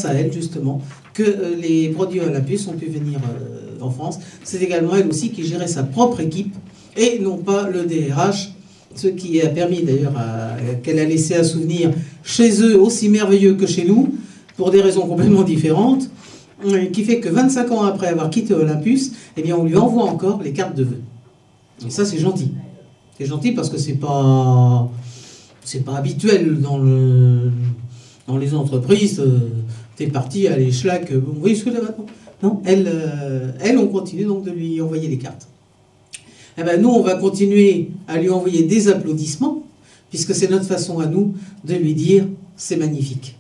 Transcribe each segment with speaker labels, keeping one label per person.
Speaker 1: à elle justement que les produits Olympus ont pu venir en France. C'est également elle aussi qui gérait sa propre équipe et non pas le DRH, ce qui a permis d'ailleurs qu'elle a laissé un souvenir chez eux aussi merveilleux que chez nous, pour des raisons complètement différentes, qui fait que 25 ans après avoir quitté Olympus, eh bien on lui envoie encore les cartes de vœux. Et ça c'est gentil. C'est gentil parce que c'est pas habituel dans les entreprises. T'es parti, allez, schlack, vous voyez ce que là maintenant? Non, elle, on continue donc de lui envoyer des cartes. Eh ben, nous, on va continuer à lui envoyer des applaudissements, puisque c'est notre façon à nous de lui dire c'est magnifique.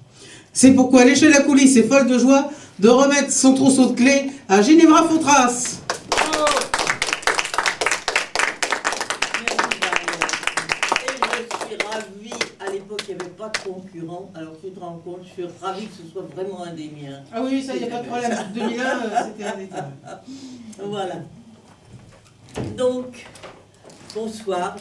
Speaker 1: C'est pourquoi elle est chez la coulisse, est folle de joie de remettre son trousseau de clés à Ginevra Foutras.
Speaker 2: Il n'y avait pas de concurrent, alors tu te rends compte, je suis ravie que ce soit vraiment un des miens.
Speaker 1: Ah oui, ça, il n'y a pas de problème. 2001, c'était un détail.
Speaker 2: Voilà. Donc, bonsoir,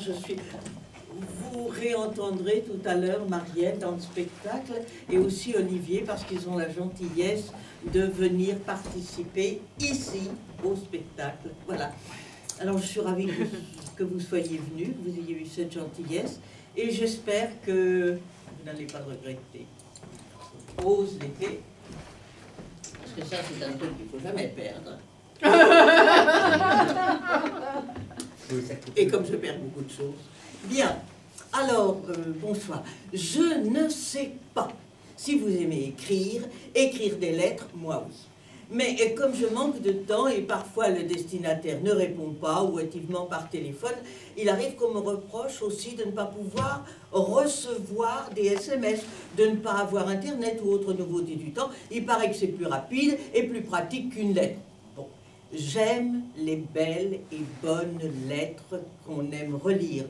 Speaker 2: vous réentendrez tout à l'heure Mariette dans le spectacle et aussi Olivier parce qu'ils ont la gentillesse de venir participer ici au spectacle. Voilà. Alors, je suis ravie que vous soyez venus, que vous ayez eu cette gentillesse. Et j'espère que vous n'allez pas le regretter. Ose l'épée. Parce que ça, c'est un truc qu'il ne faut jamais perdre. Et comme je perds beaucoup de choses. Bien. Alors, bonsoir. Je ne sais pas si vous aimez écrire des lettres, moi oui. Mais comme je manque de temps et parfois le destinataire ne répond pas ou activement par téléphone, il arrive qu'on me reproche aussi de ne pas pouvoir recevoir des SMS, de ne pas avoir Internet ou autre nouveauté du temps. Il paraît que c'est plus rapide et plus pratique qu'une lettre. Bon, j'aime les belles et bonnes lettres qu'on aime relire,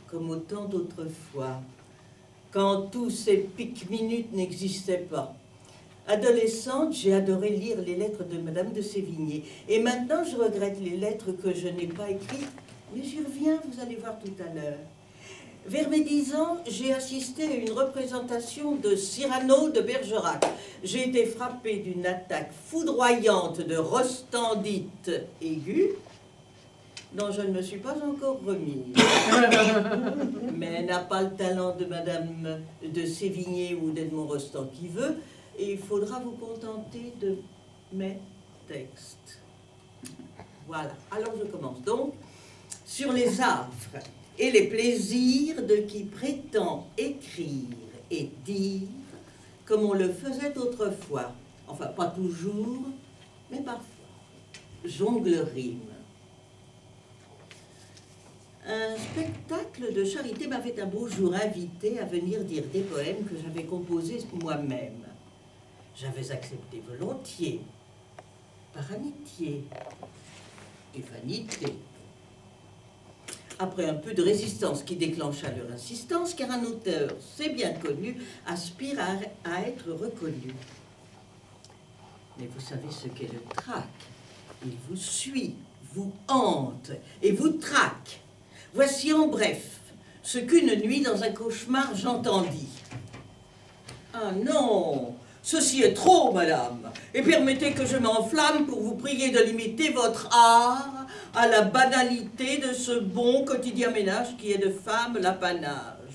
Speaker 2: comme au temps d'autrefois, quand tous ces piques-minutes n'existaient pas. Adolescente, j'ai adoré lire les lettres de Madame de Sévigné. Et maintenant, je regrette les lettres que je n'ai pas écrites. Mais j'y reviens, vous allez voir tout à l'heure. Vers mes 10 ans, j'ai assisté à une représentation de Cyrano de Bergerac. J'ai été frappée d'une attaque foudroyante de rostendite aiguë, dont je ne me suis pas encore remise. Mais elle n'a pas le talent de Madame de Sévigné ou d'Edmond Rostand qui veut. Et il faudra vous contenter de mes textes. Voilà. Alors je commence donc sur les affres et les plaisirs de qui prétend écrire et dire comme on le faisait autrefois. Enfin, pas toujours, mais parfois. Jongle rime. Un spectacle de charité m'avait un beau jour invité à venir dire des poèmes que j'avais composés moi-même. J'avais accepté volontiers, par amitié et vanité. Après un peu de résistance qui déclencha leur insistance, car un auteur, c'est bien connu, aspire à être reconnu. Mais vous savez ce qu'est le trac. Il vous suit, vous hante et vous traque. Voici en bref ce qu'une nuit dans un cauchemar j'entendis. Ah non! Ceci est trop, madame, et permettez que je m'enflamme pour vous prier de limiter votre art à la banalité de ce bon quotidien ménage qui est de femme l'apanage.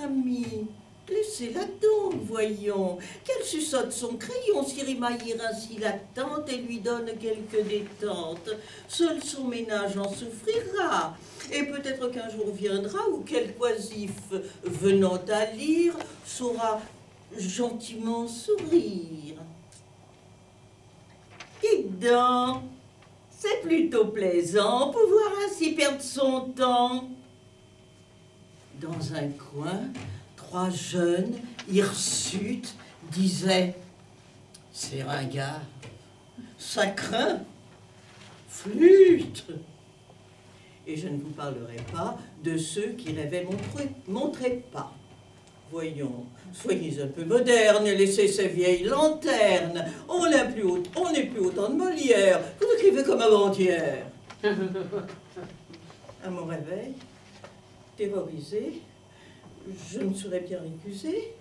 Speaker 2: Ami, laissez-la donc, voyons, qu'elle suçote son crayon s'y rimaillir ainsi la tante et lui donne quelque détente. Seul son ménage en souffrira, et peut-être qu'un jour viendra où quelque oisif venant à lire saura gentiment sourire. Dites donc, c'est plutôt plaisant pouvoir ainsi perdre son temps. Dans un coin, 3 jeunes hirsutes disaient « C'est ringard, ça craint, flûte !» Et je ne vous parlerai pas de ceux qui rêvaient montrer pas. Voyons, soyez un peu moderne et laissez ces vieilles lanternes. On n'est plus autant de Molière. Vous écrivez comme avant-hier. À mon réveil, terrorisé, je ne saurais bien récuser.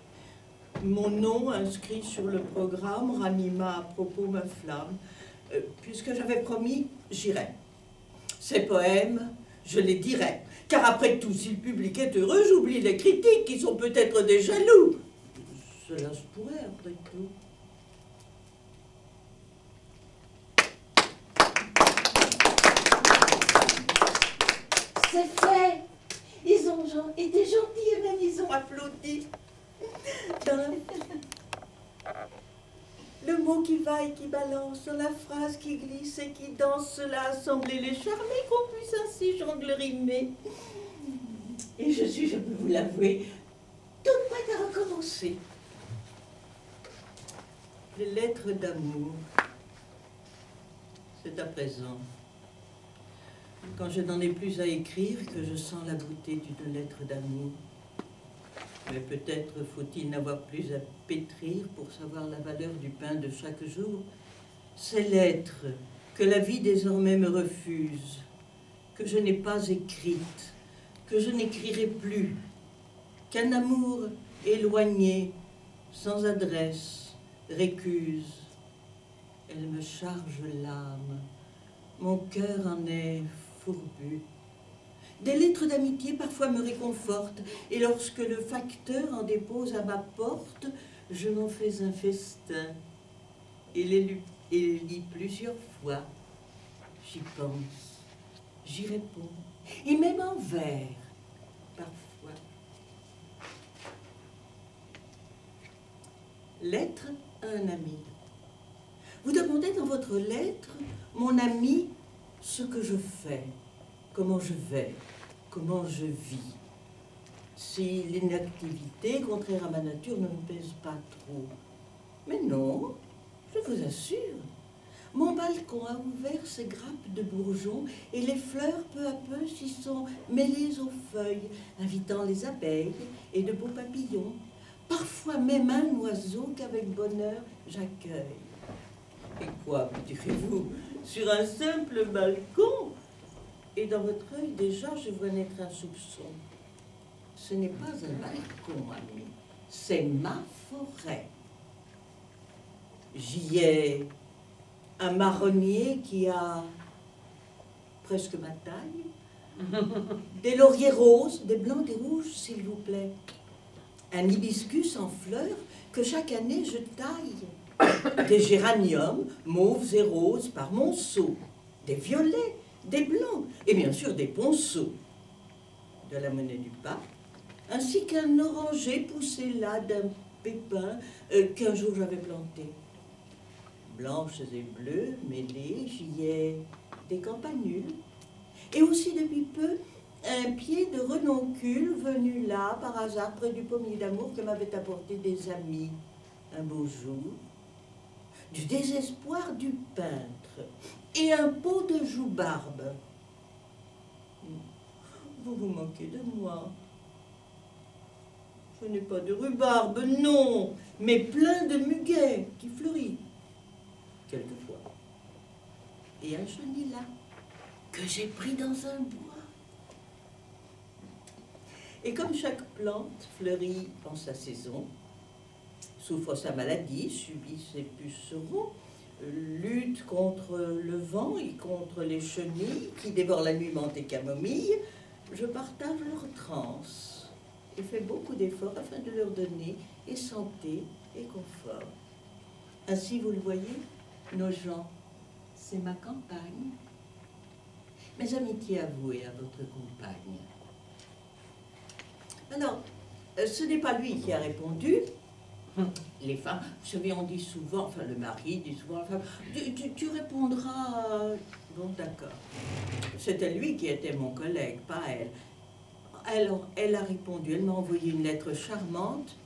Speaker 2: mon nom inscrit sur le programme ranima à propos ma flamme. Puisque j'avais promis, j'irai. Ces poèmes, je les dirai. Car après tout, si le public est heureux, j'oublie les critiques qui sont peut-être des jaloux. Cela se pourrait, après tout.
Speaker 3: C'est fait. Ils ont été gentils et même ils ont applaudi.
Speaker 2: Le mot qui va et qui balance, la phrase qui glisse et qui danse, cela a semblé les charmer qu'on puisse ainsi jongle-rimer. Et je suis, je peux vous l'avouer, toute prête à recommencer. Les lettres d'amour, c'est à présent. Quand je n'en ai plus à écrire, que je sens la beauté d'une lettre d'amour. Mais peut-être faut-il n'avoir plus à pétrir pour savoir la valeur du pain de chaque jour. Ces lettres que la vie désormais me refuse, que je n'ai pas écrites, que je n'écrirai plus, qu'un amour éloigné, sans adresse, récuse. Elle me charge l'âme, mon cœur en est fourbu. Des lettres d'amitié parfois me réconfortent, et lorsque le facteur en dépose à ma porte, je m'en fais un festin, et les lis plusieurs fois. J'y pense, j'y réponds, et même en vers, parfois. Lettre à un ami. Vous demandez dans votre lettre, mon ami, ce que je fais. Comment je vais, comment je vis. Si l'inactivité, contraire à ma nature, ne me pèse pas trop. Mais non, je vous assure, mon balcon a ouvert ses grappes de bourgeons et les fleurs peu à peu s'y sont mêlées aux feuilles, invitant les abeilles et de beaux papillons, parfois même un oiseau qu'avec bonheur j'accueille. Et quoi, me direz-vous, sur un simple balcon? Et dans votre œil, déjà, je vois naître un soupçon. Ce n'est pas un balcon, ami, c'est ma forêt. J'y ai un marronnier qui a presque ma taille, des lauriers roses, des blancs, des rouges, s'il vous plaît, un hibiscus en fleurs que chaque année je taille, des géraniums mauves et roses par monceaux, des violets, des blancs, et bien sûr des ponceaux, de la monnaie du pape, ainsi qu'un oranger poussé là d'un pépin qu'un jour j'avais planté. Blanches et bleues mêlées, j'y ai des campanules, et aussi depuis peu un pied de renoncule venu là par hasard près du pommier d'amour que m'avaient apporté des amis un beau jour, du désespoir du peintre et un pot de joue-barbe. Vous vous moquez de moi. Je n'ai pas de rhubarbe, non, mais plein de muguet qui fleurit, quelquefois. Et un chenil là, que j'ai pris dans un bois. Et comme chaque plante fleurit en sa saison, souffre sa maladie, subit ses pucerons, lutte contre le vent et contre les chenilles qui dévorent la nuit menthe et camomille, je partage leur transe et fais beaucoup d'efforts afin de leur donner et santé et confort. Ainsi, vous le voyez, nos gens, c'est ma campagne. Mes amitiés avouées à votre compagne. Alors, ce n'est pas lui qui a répondu. Les femmes, vous savez, on dit souvent, enfin le mari dit souvent à la femme, tu répondras, bon d'accord. C'était lui qui était mon collègue, pas elle. Alors, elle a répondu, elle m'a envoyé une lettre charmante,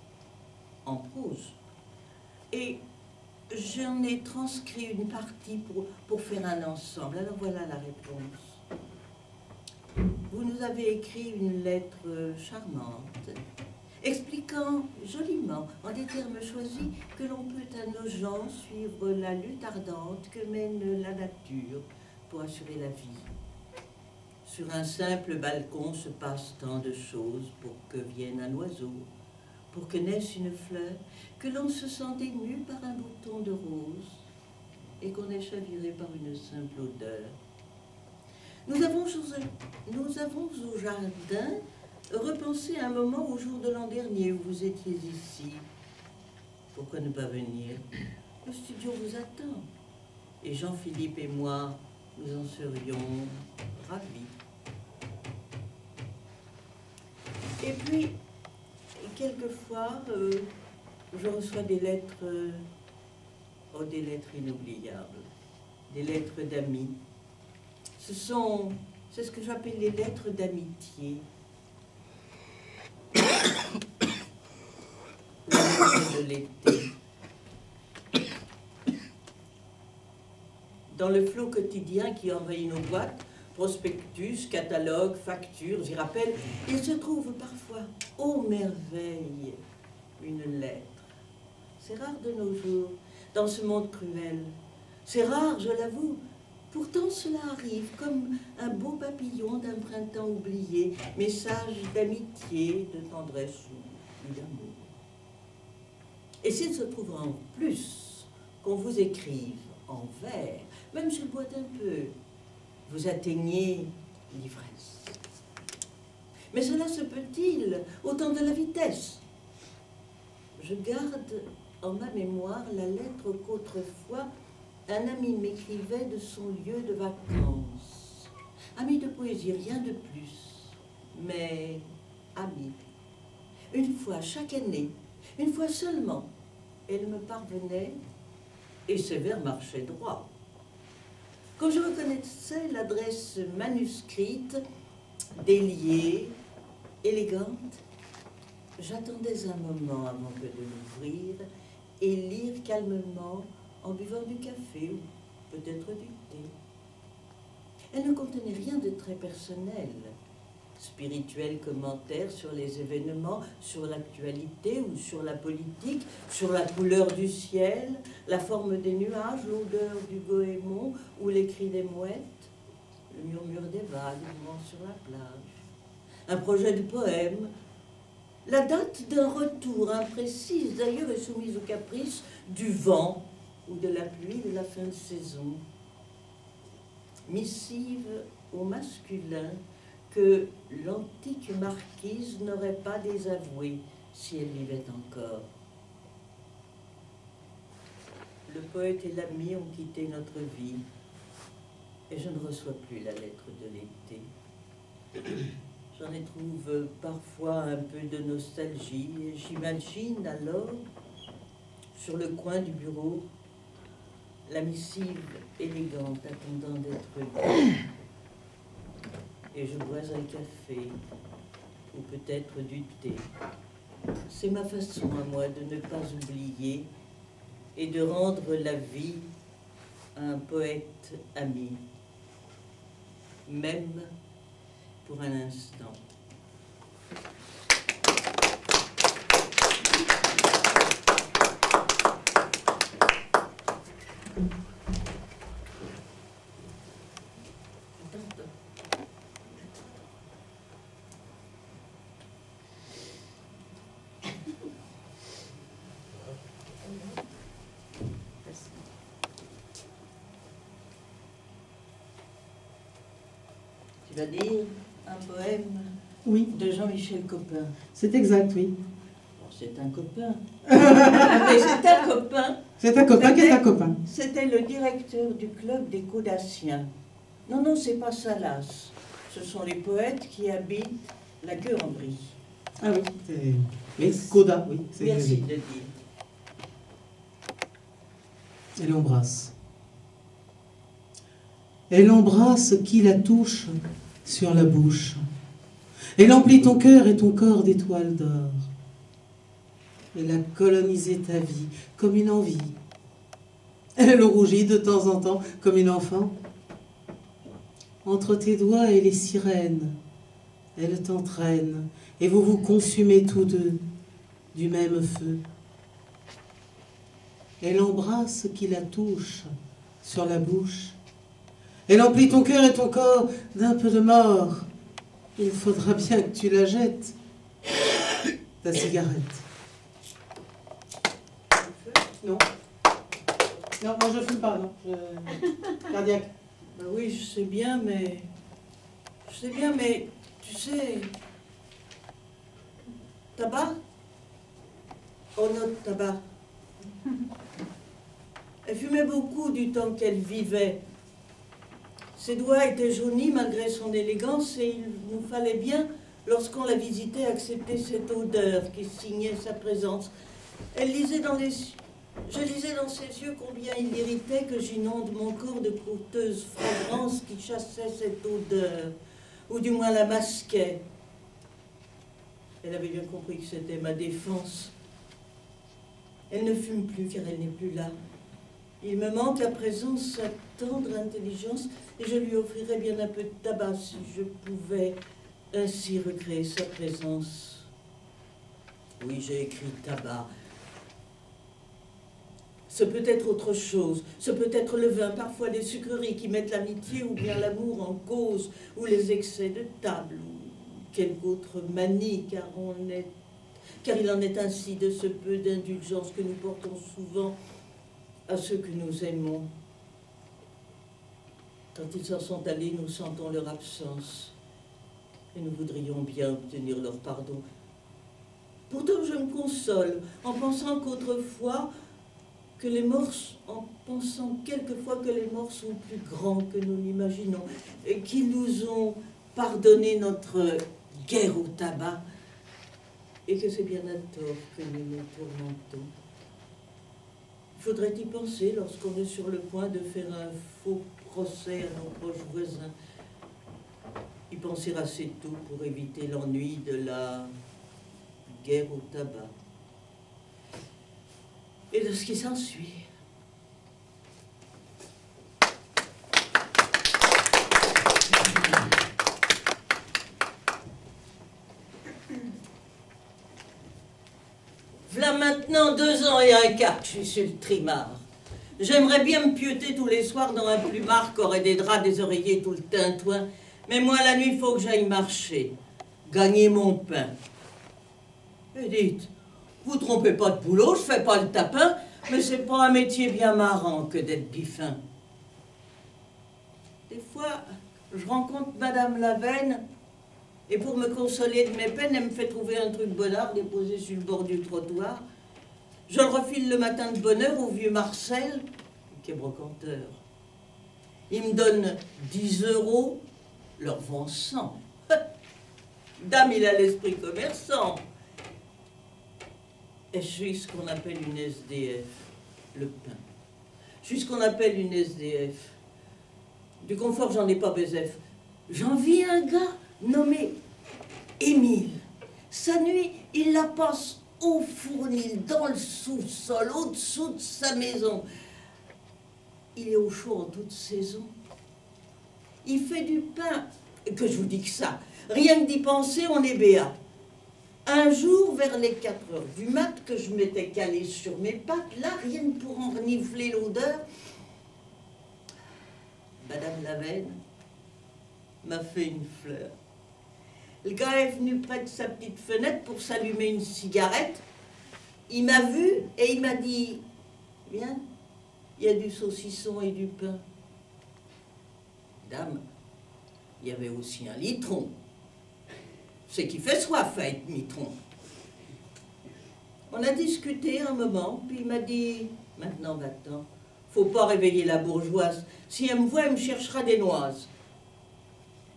Speaker 2: en prose. Et j'en ai transcrit une partie pour faire un ensemble. Alors voilà la réponse. Vous nous avez écrit une lettre charmante, expliquant joliment, en des termes choisis, que l'on peut à nos gens suivre la lutte ardente que mène la nature pour assurer la vie. Sur un simple balcon se passe tant de choses pour que vienne un oiseau, pour que naisse une fleur, que l'on se sente ému par un bouton de rose et qu'on est chaviré par une simple odeur. Nous avons au jardin repensé un moment au jour de l'an dernier où vous étiez ici. Pourquoi ne pas venir? Le studio vous attend. Et Jean-Philippe et moi, nous en serions ravis. Et puis, quelquefois, je reçois des lettres, des lettres inoubliables, des lettres d'amis. C'est ce que j'appelle les lettres d'amitié. La lettre de l'été. Dans le flot quotidien qui envahit nos boîtes, prospectus, catalogues, factures, j'y rappelle, il se trouve parfois, ô merveille, une lettre. C'est rare de nos jours, dans ce monde cruel. C'est rare, je l'avoue. Pourtant cela arrive comme un beau papillon d'un printemps oublié, message d'amitié, de tendresse ou d'amour. Et s'il se trouve en plus qu'on vous écrive en vers, même je le boite un peu, vous atteignez l'ivresse. Mais cela se peut-il au temps de la vitesse? Je garde en ma mémoire la lettre qu'autrefois un ami m'écrivait de son lieu de vacances. Ami de poésie, rien de plus, mais ami. Une fois chaque année, une fois seulement, elle me parvenait et ses vers marchaient droit. Quand je reconnaissais l'adresse manuscrite, déliée, élégante, j'attendais un moment avant que de l'ouvrir et lire calmement en buvant du café ou peut-être du thé. Elle ne contenait rien de très personnel. Spirituel commentaire sur les événements, sur l'actualité ou sur la politique, sur la couleur du ciel, la forme des nuages, l'odeur du goémon ou les cris des mouettes, le murmure des vagues sur la plage, un projet de poème, la date d'un retour imprécise d'ailleurs est soumise au caprice du vent ou de la pluie de la fin de saison. Missive au masculin que l'antique marquise n'aurait pas désavoué si elle vivait encore. Le poète et l'ami ont quitté notre vie et je ne reçois plus la lettre de l'été. J'en éprouve parfois un peu de nostalgie et j'imagine alors, sur le coin du bureau, la missive élégante attendant d'être lue. Et je bois un café, ou peut-être du thé. C'est ma façon à moi de ne pas oublier et de rendre la vie à un poète ami, même pour un instant. Tu vas dire un poème
Speaker 1: Oui.
Speaker 2: de Jean-Michel Copin.
Speaker 1: C'est exact, oui.
Speaker 2: Bon, c'est un copain. Mais c'est un copain.
Speaker 1: C'est un copain qui est un copain.
Speaker 2: C'était le directeur du club des Codassiens. Non, non, c'est pas Salas. Ce sont les poètes qui habitent la Gueurebrie.
Speaker 1: Ah oui, oui, Coda, oui.
Speaker 2: Merci de dire.
Speaker 1: Elle l'embrasse. Elle embrasse qui la touche sur la bouche. Elle emplit ton cœur et ton corps d'étoiles d'or. Elle a colonisé ta vie comme une envie. Elle rougit de temps en temps comme une enfant. Entre tes doigts et les sirènes, elle t'entraîne et vous vous consumez tous deux du même feu. Elle embrasse qui la touche sur la bouche. Elle emplit ton cœur et ton corps d'un peu de mort. Il faudra bien que tu la jettes, ta cigarette. Non. Non, moi je fume pas, non. Cardiaque.
Speaker 2: Ben oui, je sais bien, mais tu sais, tabac? Oh non, tabac. Elle fumait beaucoup du temps qu'elle vivait. Ses doigts étaient jaunis malgré son élégance et il nous fallait bien, lorsqu'on la visitait, accepter cette odeur qui signait sa présence. Je lisais dans ses yeux combien il irritait que j'inonde mon corps de coûteuses fragrances qui chassaient cette odeur, ou du moins la masquaient. Elle avait bien compris que c'était ma défense. Elle ne fume plus car elle n'est plus là. Il me manque à présent sa tendre intelligence et je lui offrirais bien un peu de tabac si je pouvais ainsi recréer sa présence. Oui, j'ai écrit tabac. Ce peut être autre chose, ce peut être le vin, parfois les sucreries qui mettent l'amitié ou bien l'amour en cause, ou les excès de table, ou quelque autre manie, car il en est ainsi de ce peu d'indulgence que nous portons souvent à ceux que nous aimons. Quand ils s'en sont allés, nous sentons leur absence, et nous voudrions bien obtenir leur pardon. Pourtant, je me console en pensant qu'autrefois, en pensant quelquefois que les morts sont plus grands que nous l'imaginons, et qu'ils nous ont pardonné notre guerre au tabac, et que c'est bien à tort que nous nous tourmentons. Il faudrait y penser lorsqu'on est sur le point de faire un faux procès à nos proches voisins. Y penser assez tôt pour éviter l'ennui de la guerre au tabac et de ce qui s'ensuit. V'là maintenant 2 ans et un quart que je suis sur le trimard. J'aimerais bien me pieuter tous les soirs dans un plumard qui aurait des draps, des oreillers, tout le tintouin. Mais moi, la nuit, il faut que j'aille marcher, gagner mon pain. Et dites, vous trompez pas de boulot, je fais pas le tapin, mais c'est pas un métier bien marrant que d'être biffin. Des fois, je rencontre Madame Lavenne, et pour me consoler de mes peines, elle me fait trouver un truc bonnard déposé sur le bord du trottoir. Je le refile le matin de bonne heure au vieux Marcel, qui est brocanteur. Il me donne 10 €, leur vend 100. Dame, il a l'esprit commerçant. Et je suis ce qu'on appelle une SDF, le pain. Je suis ce qu'on appelle une SDF. Du confort, j'en ai pas besoin. J'en vis un gars nommé Émile. Sa nuit, il la passe au fournil, dans le sous-sol, au-dessous de sa maison. Il est au chaud en toute saison. Il fait du pain, que je vous dis que ça. Rien que d'y penser, on est béat. Un jour, vers les 4 heures du mat, que je m'étais calé sur mes pattes, là, rien que pour en renifler l'odeur, Madame Lavenne m'a fait une fleur. Le gars est venu près de sa petite fenêtre pour s'allumer une cigarette. Il m'a vu et il m'a dit « Viens, il y a du saucisson et du pain. » Dame, il y avait aussi un litron. C'est qui fait soif à être mitron. On a discuté un moment, puis il m'a dit « Maintenant, va-t'en, faut pas réveiller la bourgeoise. Si elle me voit, elle me cherchera des noises. »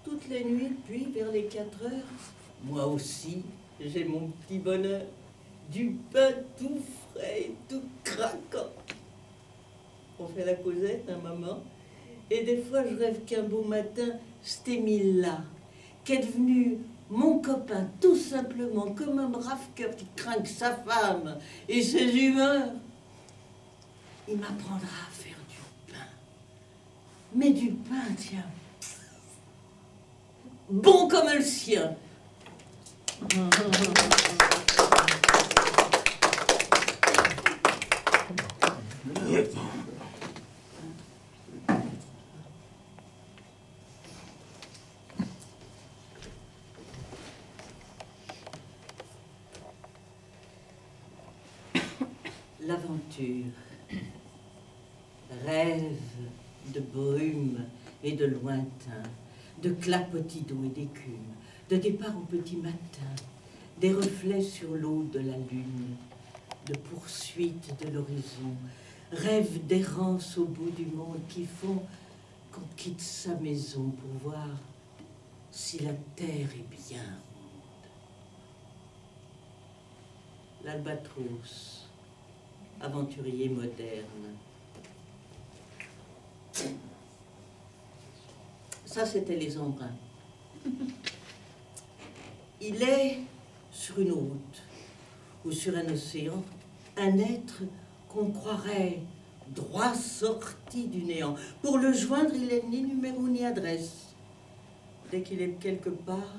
Speaker 2: Toutes les nuits, puis vers les 4 heures, moi aussi, j'ai mon petit bonheur. Du pain tout frais et tout craquant. On fait la causette un moment, et des fois je rêve qu'un beau matin, cet Émile-là, qui est devenu mon copain, tout simplement, comme un brave cœur qui craint sa femme et ses humeurs, il m'apprendra à faire du pain. Mais du pain, tiens, bon comme le sien. L'aventure. l'aventure. Rêve de brume et de lointain, de clapotis d'eau et d'écume, de départ au petit matin, des reflets sur l'eau de la lune, de poursuite de l'horizon, rêve d'errance au bout du monde qui font qu'on quitte sa maison pour voir si la terre est bien ronde. L'albatros, aventurier moderne. Ça, c'était les embruns. Il est sur une route ou sur un océan un être qu'on croirait droit sorti du néant. Pour le joindre, il n'est ni numéro ni adresse. Dès qu'il est quelque part,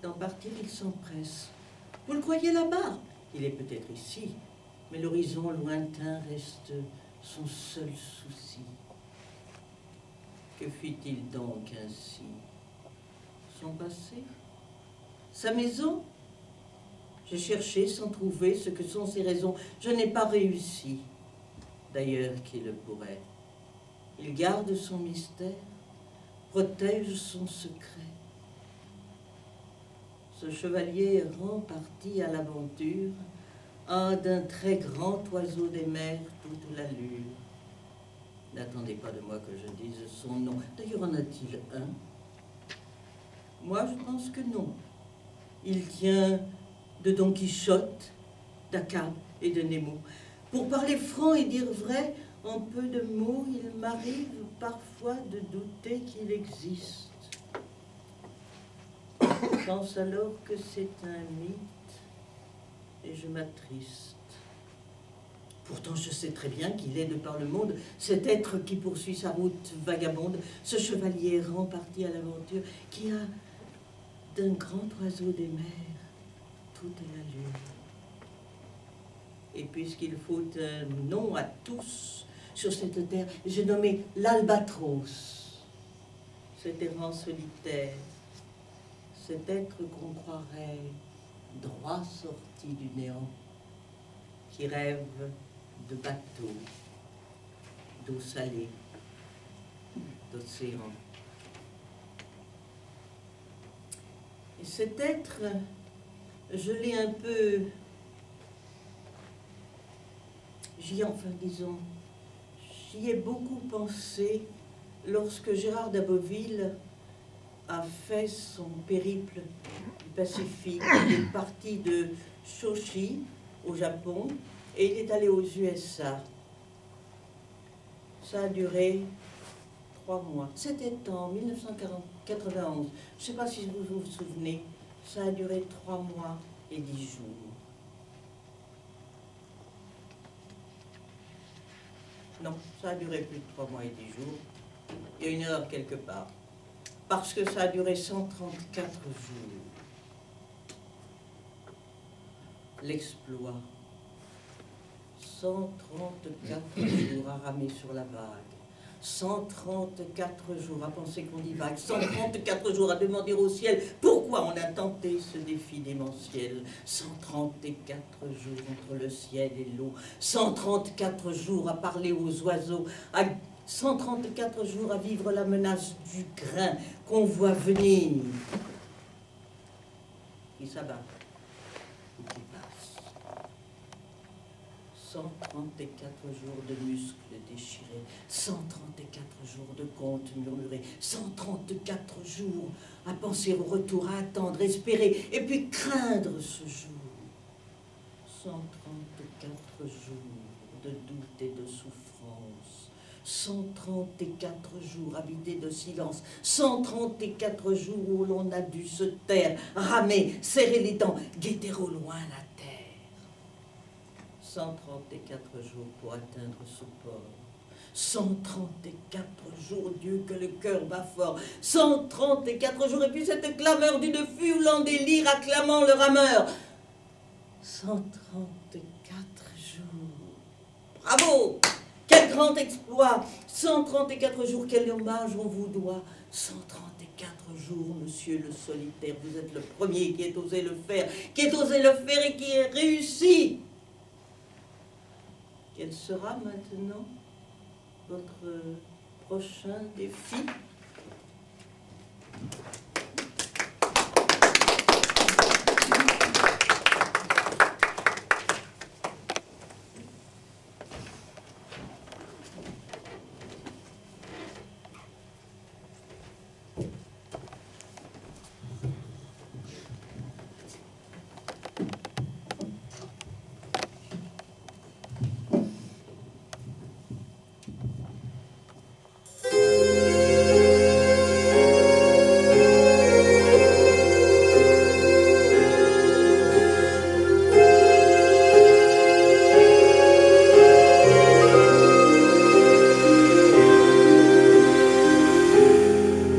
Speaker 2: d'en partir, il s'empresse. Vous le croyez là-bas? Il est peut-être ici, mais l'horizon lointain reste son seul souci. Que fit-il donc ainsi? Son passé? Sa maison? J'ai cherché sans trouver ce que sont ses raisons. Je n'ai pas réussi. D'ailleurs, qui le pourrait? Il garde son mystère, protège son secret. Ce chevalier errant parti à l'aventure a d'un très grand oiseau des mers toute l'allure. N'attendez pas de moi que je dise son nom. D'ailleurs, en a-t-il un? Moi, je pense que non. Il tient de Don Quichotte, d'Acabe et de Nemo. Pour parler franc et dire vrai, en peu de mots, il m'arrive parfois de douter qu'il existe. Je pense alors que c'est un mythe et je m'attriste. Pourtant, je sais très bien qu'il est de par le monde cet être qui poursuit sa route vagabonde, ce chevalier errant parti à l'aventure, qui a d'un grand oiseau des mers toute l'allure. Et puisqu'il faut un nom à tous sur cette terre, j'ai nommé l'albatros, cet errant solitaire, cet être qu'on croirait droit sorti du néant, qui rêve de bateaux, d'eau salée, d'océan. Et cet être, je l'ai un peu, j'y ai beaucoup pensé lorsque Gérard d'Aboville a fait son périple du Pacifique. Il est parti de Shoshi, au Japon, et il est allé aux USA. Ça a duré 3 mois. C'était en 1991. Je ne sais pas si vous vous souvenez. Ça a duré 3 mois et 10 jours. Non, ça a duré plus de 3 mois et 10 jours. Il y a une heure quelque part. Parce que ça a duré 134 jours. L'exploit. 134 jours à ramer sur la vague. 134 jours à penser qu'on divague. 134 jours à demander au ciel pourquoi on a tenté ce défi démentiel. 134 jours entre le ciel et l'eau. 134 jours à parler aux oiseaux. 134 jours à vivre la menace du grain qu'on voit venir. Qui s'abat ou qui passe. 134 jours de muscles déchirés, 134 jours de contes murmurés, 134 jours à penser au retour, à attendre, espérer, et puis craindre ce jour. 134 jours de doute et de souffrance, 134 jours habités de silence, 134 jours où l'on a dû se taire, ramer, serrer les dents, guetter au loin la terre. 134 jours pour atteindre ce port. 134 jours, Dieu, que le cœur bat fort. 134 jours, et puis cette clameur d'une foule en délire acclamant le rameur. 134 jours. Bravo! Quel grand exploit! 134 jours, quel hommage on vous doit. 134 jours, monsieur le solitaire, vous êtes le premier qui ait osé le faire et qui ait réussi. Qui Quel sera maintenant votre prochain défi?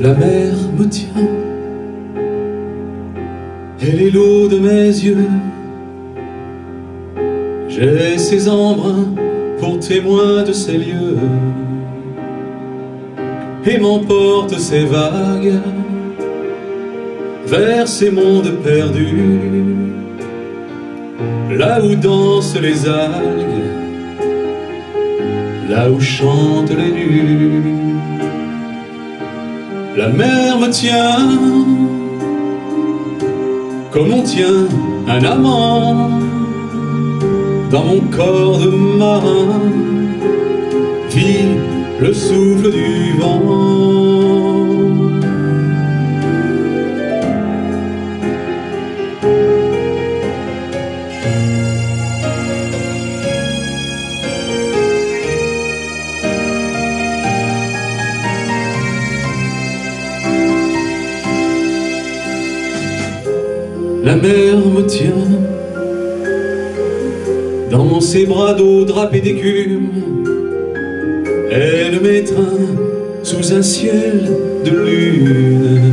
Speaker 4: La mer me tient, elle est l'eau de mes yeux. J'ai ses embruns pour témoins de ces lieux, et m'emporte ces vagues vers ces mondes perdus, là où dansent les algues, là où chantent les nues. La mer me tient comme on tient un amant dans mon corps de marin, vit le souffle du vent. La mer me tient dans ses bras d'eau drapés d'écume. Elle m'étreint sous un ciel de lune.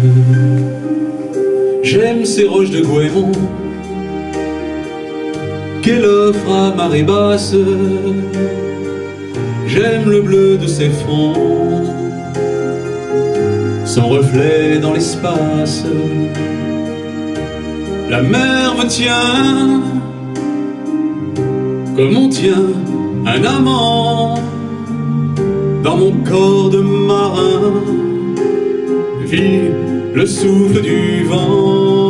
Speaker 4: J'aime ces roches de goémon qu'elle offre à marée basse. J'aime le bleu de ses fonds, son reflet dans l'espace. La mer me tient comme on tient un amant dans mon corps de marin, vit le souffle du vent.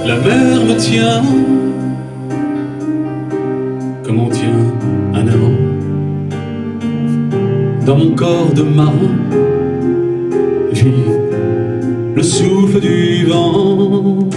Speaker 4: La mer me tient comme on tient un amant dans mon corps de marin, vit le souffle du vent.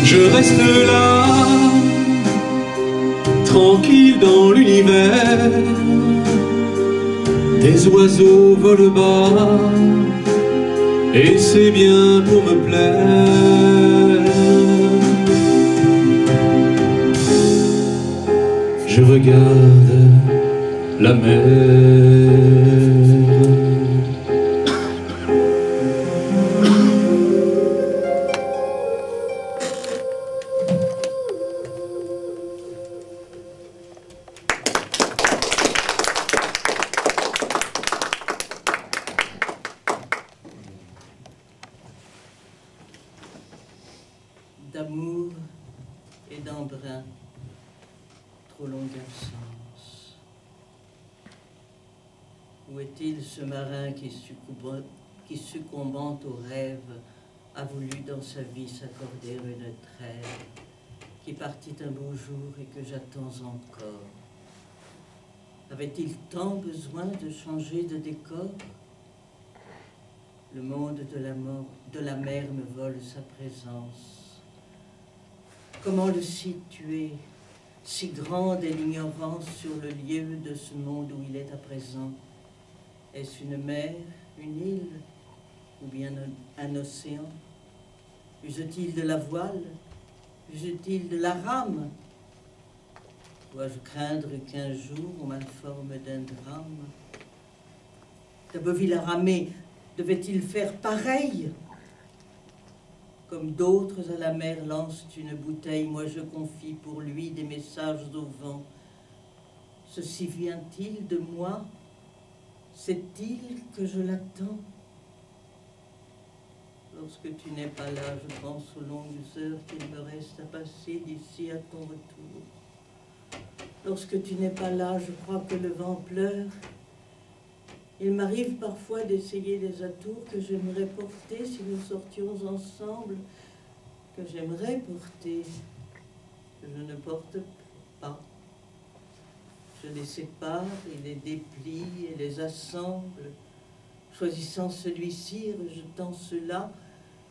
Speaker 4: Je reste là, tranquille dans l'univers. Des oiseaux volent bas, et c'est bien pour me plaire. Je regarde la mer.
Speaker 2: D'amour et d'embrun, trop longue absence. Où est-il ce marin qui, succombant au rêve, a voulu dans sa vie s'accorder une trêve, qui partit un beau jour et que j'attends encore? Avait-il tant besoin de changer de décor? Le monde de la mer me vole sa présence. Comment le situer? Si grande est l'ignorance sur le lieu de ce monde où il est à présent. Est-ce une mer, une île, ou bien un océan? Use-t-il de la voile? Jette-t-il de la rame? Dois-je craindre qu'un jour on m'informe d'un drame? Ta boville à ramer, devait-il faire pareil? Comme d'autres à la mer lancent une bouteille, moi je confie pour lui des messages au vent. Ceci vient-il de moi? Sait-il que je l'attends? Lorsque tu n'es pas là, je pense aux longues heures qu'il me reste à passer d'ici à ton retour. Lorsque tu n'es pas là, je crois que le vent pleure. Il m'arrive parfois d'essayer des atours que j'aimerais porter si nous sortions ensemble, que j'aimerais porter, que je ne porte pas. Je les sépare et les déplie et les assemble, choisissant celui-ci et rejetant cela.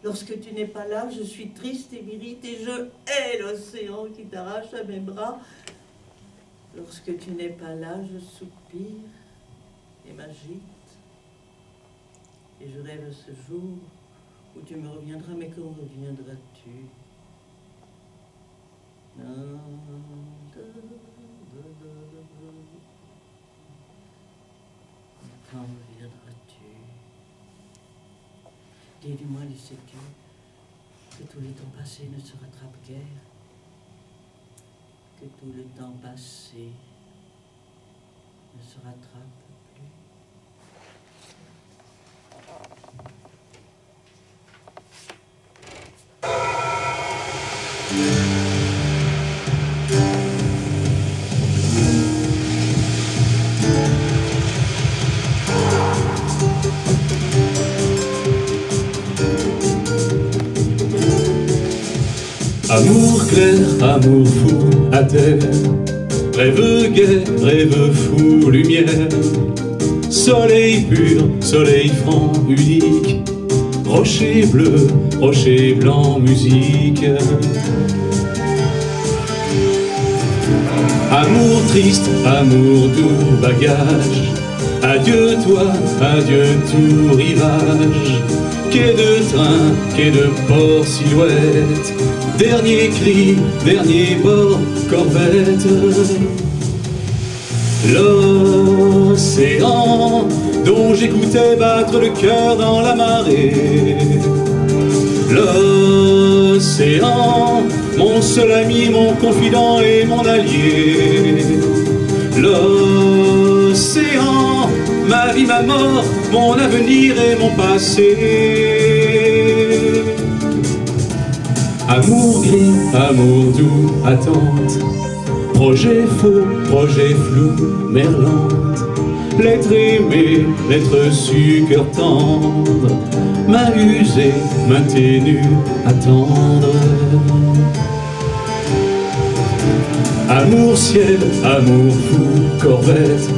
Speaker 2: Lorsque tu n'es pas là, je suis triste et m'irrite et je hais l'océan qui t'arrache à mes bras. Lorsque tu n'es pas là, je soupire et m'agite. Et je rêve à ce jour où tu me reviendras, mais quand reviendras-tu? Quand reviendras-tu? Dis-moi, le sais-tu que tout le temps passé ne se rattrape guère, que tout le temps passé ne se rattrape plus.
Speaker 4: Amour clair, amour fou à terre, rêve gai, rêve fou, lumière, soleil pur, soleil franc, unique, rocher bleu, rocher blanc, musique. Amour triste, amour doux, bagage, adieu toi, adieu tout rivage, quai de train, quai de port, silhouette, dernier cri, dernier bord, corvette. L'océan dont j'écoutais battre le cœur dans la marée. L'océan, mon seul ami, mon confident et mon allié. L'océan, ma vie, ma mort, mon avenir et mon passé. Amour gris, amour doux, attente, projet faux, projet flou, merlante, l'être aimé, l'être su, cœur tendre, main usée, main ténue, attendre. Amour ciel, amour fou, corvette,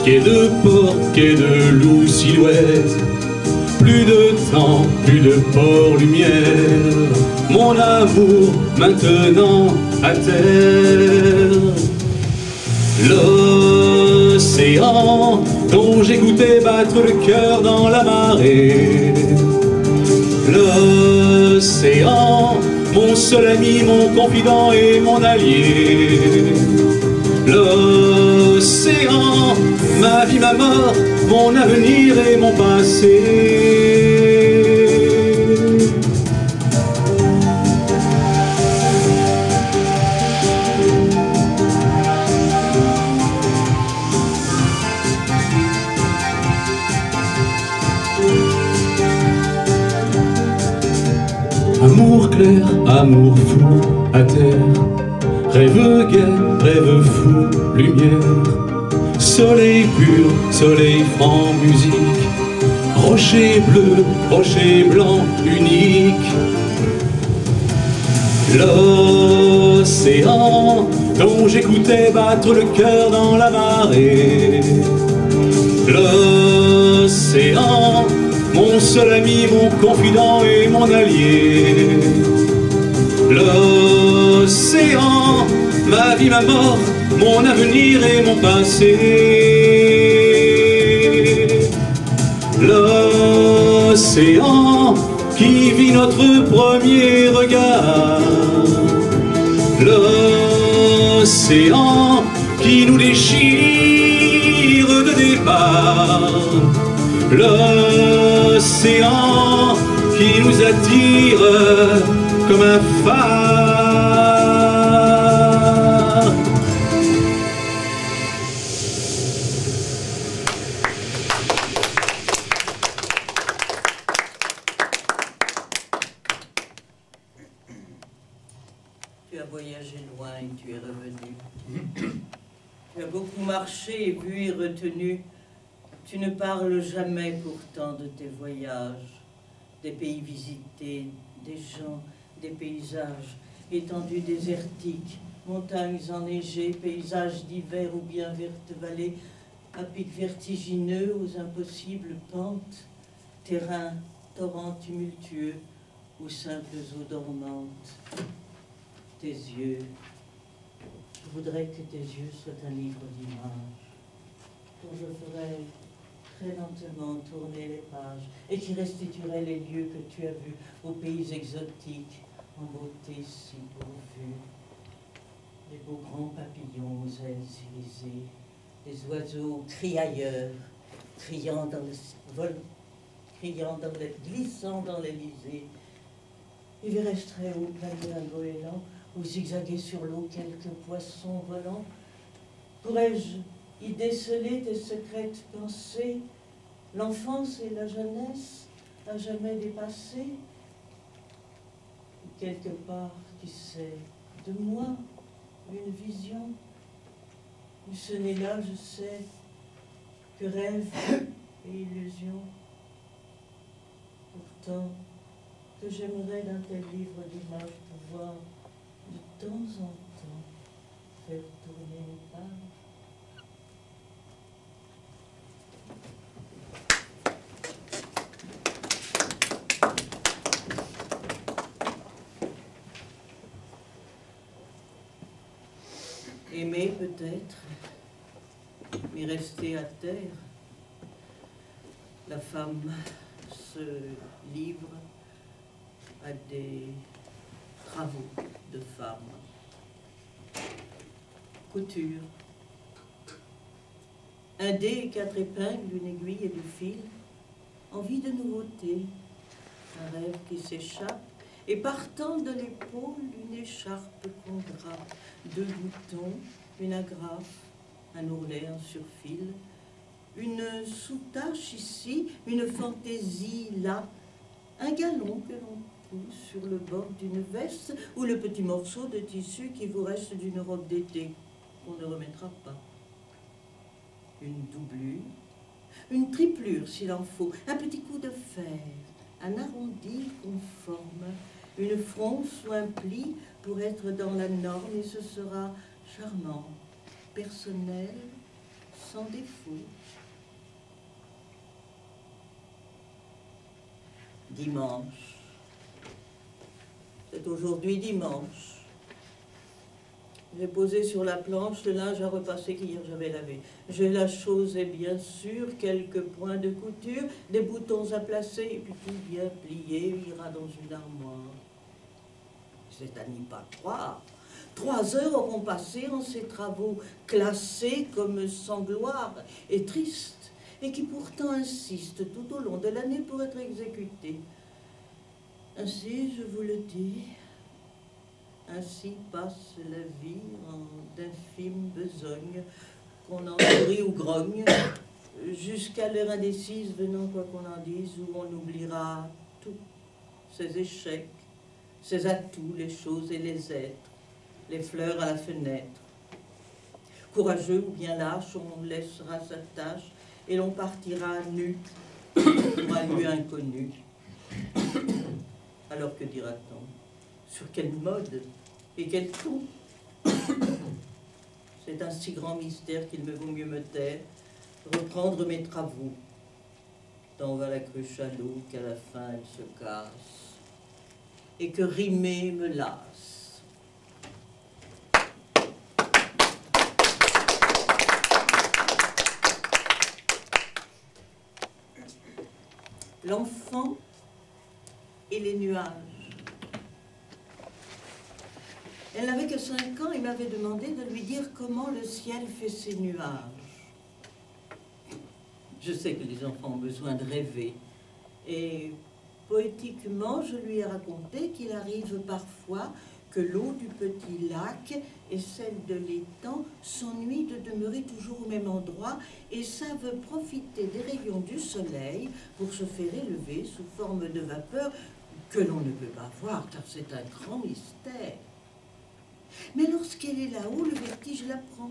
Speaker 4: quai de port, quai de loup, silhouette, plus de temps, plus de port, lumière, mon amour maintenant à terre. L'océan dont j'écoutais battre le cœur dans la marée. L'océan, mon seul ami, mon confident et mon allié. L'océan, ma vie, ma mort, mon avenir et mon passé. Amour clair, amour fou à terre, rêve gai, rêve fou, lumière, soleil pur, soleil franc, musique, rocher bleu, rocher blanc, unique. L'océan dont j'écoutais battre le cœur dans la marée. L'océan, mon seul ami, mon confident et mon allié. L'océan, ma vie, ma mort, mon avenir et mon passé. L'océan qui vit notre premier regard. l'océan qui nous déchire de départ, l'océan qui nous attire comme un phare.
Speaker 2: Tu as voyagé loin et tu es revenu. Tu as beaucoup marché et vu et retenu. Tu ne parles jamais pourtant de tes voyages, des pays visités, des gens, des paysages, étendues désertiques, montagnes enneigées, paysages d'hiver ou bien vertes vallées, à pics vertigineux aux impossibles pentes, terrains, torrents tumultueux ou simples eaux dormantes. Tes yeux, je voudrais que tes yeux soient un livre d'images, dont je ferais très lentement tourner les pages et qui restituerait les lieux que tu as vus aux pays exotiques, en beauté si pourvue. Les beaux grands papillons aux ailes irisées, les oiseaux criailleurs, glissant dans l'Élysée. Et verrais-je très haut planer un goéland ou zigzaguer sur l'eau quelques poissons volants? Pourrais-je y déceler tes secrètes pensées, l'enfance et la jeunesse à jamais dépassées? Quelque part, tu sais, de moi, une vision, où ce n'est là, je sais, que rêve et illusion. Pourtant, que j'aimerais d'un tel livre d'images pouvoir, de temps en temps, faire tourner une page. Aimer peut-être, mais rester à terre. La femme se livre à des travaux de femme. Couture. Un dé et 4 épingles, une aiguille et du fil. Envie de nouveauté. Un rêve qui s'échappe. Et partant de l'épaule, une écharpe qu'on drape. 2 boutons, une agrafe, un ourlet, un surfil. Une sous-tache ici, une fantaisie là. Un galon que l'on pousse sur le bord d'une veste ou le petit morceau de tissu qui vous reste d'une robe d'été qu'on ne remettra pas. Une doublure, une triplure s'il en faut, un petit coup de fer, un arrondi conforme, une fronce ou un pli pour être dans la norme et ce sera charmant, personnel, sans défaut. Dimanche. C'est aujourd'hui dimanche. J'ai posé sur la planche le linge à repasser qu'hier j'avais lavé. J'ai la chose et bien sûr quelques points de couture, des boutons à placer et puis tout bien plié ira dans une armoire. C'est à n'y pas croire. 3 heures auront passé en ces travaux classés comme sans gloire et tristes et qui pourtant insistent tout au long de l'année pour être exécutés. Ainsi, je vous le dis, ainsi passe la vie en d'infimes besognes, qu'on en sourit ou grogne, jusqu'à l'heure indécise venant, quoi qu'on en dise, où on oubliera tout, ses échecs, ses atouts, les choses et les êtres, les fleurs à la fenêtre. Courageux ou bien lâche, on laissera sa tâche et l'on partira nu pour un lieu inconnu. Alors que dira-t-on? Sur quelle mode et quel ton? C'est un si grand mystère qu'il me vaut mieux me taire, reprendre mes travaux. Tant va la cruche à l'eau qu'à la fin elle se casse, et que rimer me lasse. L'enfant et les nuages. Elle n'avait que 5 ans et m'avait demandé de lui dire comment le ciel fait ses nuages. Je sais que les enfants ont besoin de rêver. Et poétiquement, je lui ai raconté qu'il arrive parfois que l'eau du petit lac et celle de l'étang s'ennuient de demeurer toujours au même endroit et savent profiter des rayons du soleil pour se faire élever sous forme de vapeur que l'on ne peut pas voir car c'est un grand mystère. Mais lorsqu'elle est là-haut, le vertige la prend.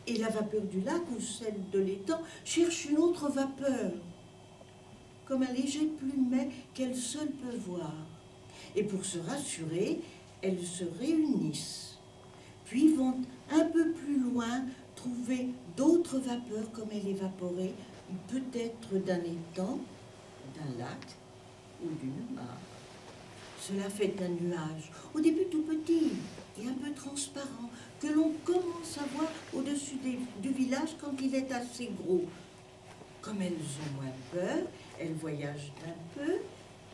Speaker 2: Et la vapeur du lac ou celle de l'étang cherche une autre vapeur, comme un léger plumet qu'elle seule peut voir. Et pour se rassurer, elles se réunissent, puis vont un peu plus loin trouver d'autres vapeurs comme elle évaporée, peut-être d'un étang, d'un lac ou d'une mare. Cela fait un nuage, au début tout petit et un peu transparent, que l'on commence à voir au-dessus du village quand il est assez gros. Comme elles ont moins peur, elles voyagent un peu